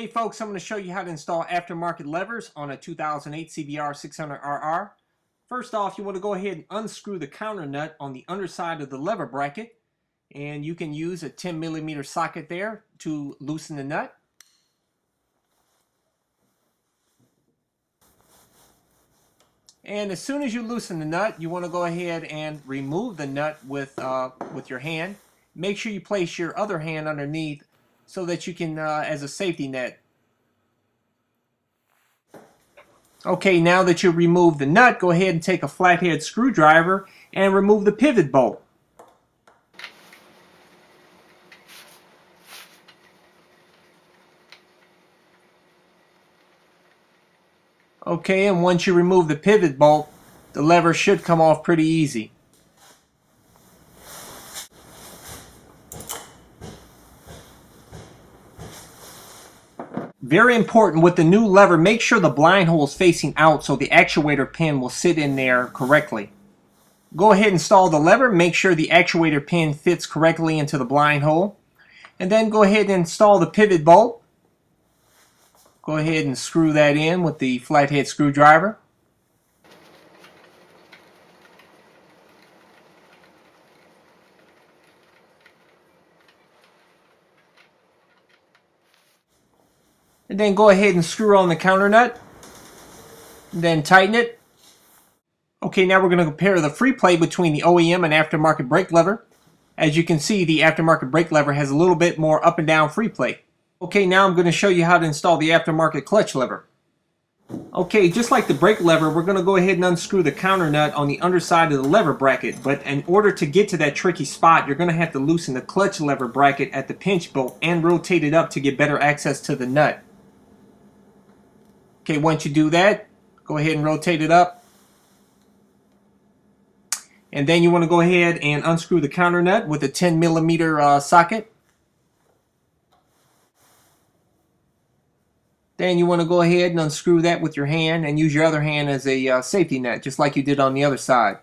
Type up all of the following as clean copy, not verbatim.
Hey folks, I'm going to show you how to install aftermarket levers on a 2008 CBR600rr. First off, you want to go ahead and unscrew the counter nut on the underside of the lever bracket, and you can use a 10mm socket there to loosen the nut. And as soon as you loosen the nut, you want to go ahead and remove the nut with your hand. Make sure you place your other hand underneath so that you can, as a safety net. Okay, now that you remove the nut, go ahead and take a flathead screwdriver and remove the pivot bolt. Okay, and once you remove the pivot bolt, the lever should come off pretty easy. Very important, with the new lever, make sure the blind hole is facing out so the actuator pin will sit in there correctly. Go ahead and install the lever, make sure the actuator pin fits correctly into the blind hole. And then go ahead and install the pivot bolt. Go ahead and screw that in with the flathead screwdriver. And then go ahead and screw on the counter nut. And then tighten it. Okay, now we're going to compare the free play between the OEM and aftermarket brake lever. As you can see, the aftermarket brake lever has a little bit more up and down free play. Okay, now I'm going to show you how to install the aftermarket clutch lever. Okay, just like the brake lever, we're going to go ahead and unscrew the counter nut on the underside of the lever bracket. But in order to get to that tricky spot, you're going to have to loosen the clutch lever bracket at the pinch bolt and rotate it up to get better access to the nut. Okay, once you do that, go ahead and rotate it up. And then you want to go ahead and unscrew the counter nut with a 10mm socket. Then you want to go ahead and unscrew that with your hand and use your other hand as a safety net, just like you did on the other side.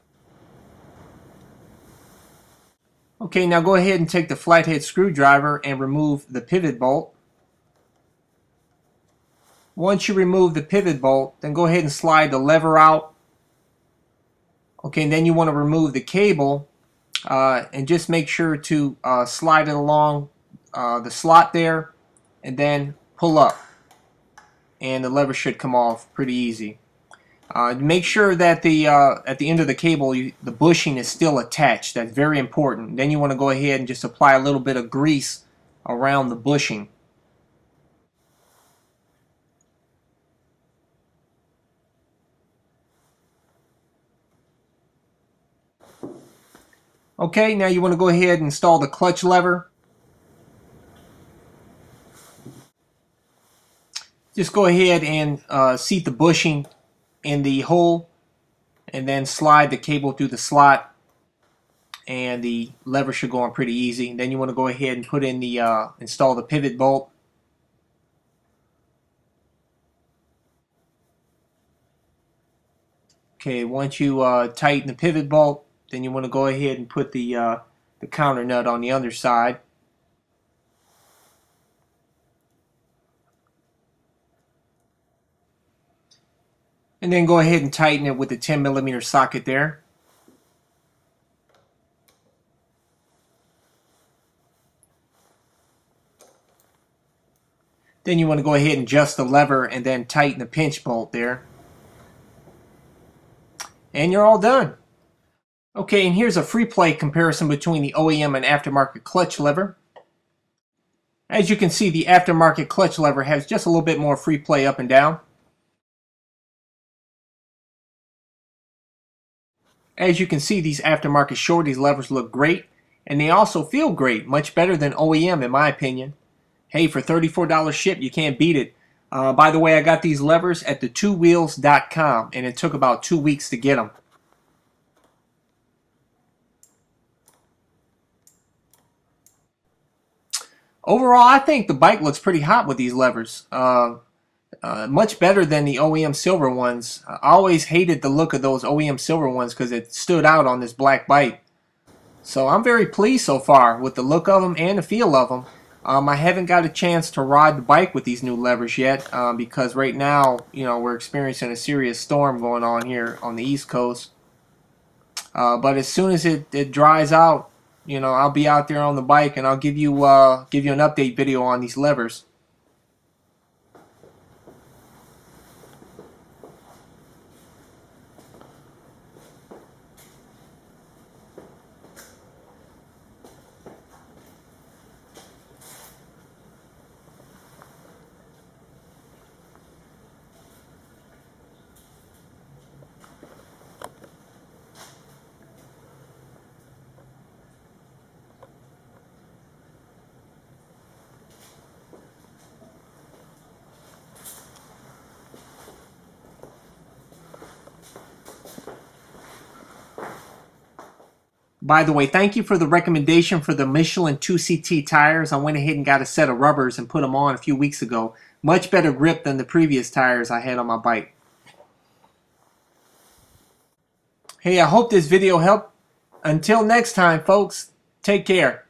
Okay, now go ahead and take the flathead screwdriver and remove the pivot bolt. Once you remove the pivot bolt, then go ahead and slide the lever out. Okay, and then you want to remove the cable and just make sure to slide it along the slot there and then pull up. And the lever should come off pretty easy. Make sure that at the end of the cable, the bushing is still attached. That's very important. Then you want to go ahead and just apply a little bit of grease around the bushing. Okay, now you want to go ahead and install the clutch lever. Just go ahead and seat the bushing in the hole and then slide the cable through the slot, and the lever should go on pretty easy. Then you want to go ahead and put in the install the pivot bolt. Okay, once you tighten the pivot bolt, then you want to go ahead and put the counter nut on the underside. And then go ahead and tighten it with the 10mm socket there. Then you want to go ahead and adjust the lever and then tighten the pinch bolt there. And you're all done. Okay, and here's a free play comparison between the OEM and aftermarket clutch lever. As you can see, the aftermarket clutch lever has just a little bit more free play up and down. As you can see, these aftermarket Shorty's levers look great, and they also feel great, much better than OEM in my opinion. Hey, for $34 ship, you can't beat it. By the way, I got these levers at the2wheels.com, and it took about 2 weeks to get them. Overall, I think the bike looks pretty hot with these levers. Much better than the OEM silver ones. I always hated the look of those OEM silver ones because it stood out on this black bike. So I'm very pleased so far with the look of them and the feel of them. I haven't got a chance to ride the bike with these new levers yet because right now, we're experiencing a serious storm going on here on the East Coast. But as soon as it dries out, I'll be out there on the bike and I'll give you an update video on these levers. By the way, thank you for the recommendation for the Michelin 2CT tires. I went ahead and got a set of rubbers and put them on a few weeks ago. Much better grip than the previous tires I had on my bike. Hey, I hope this video helped. Until next time, folks, take care.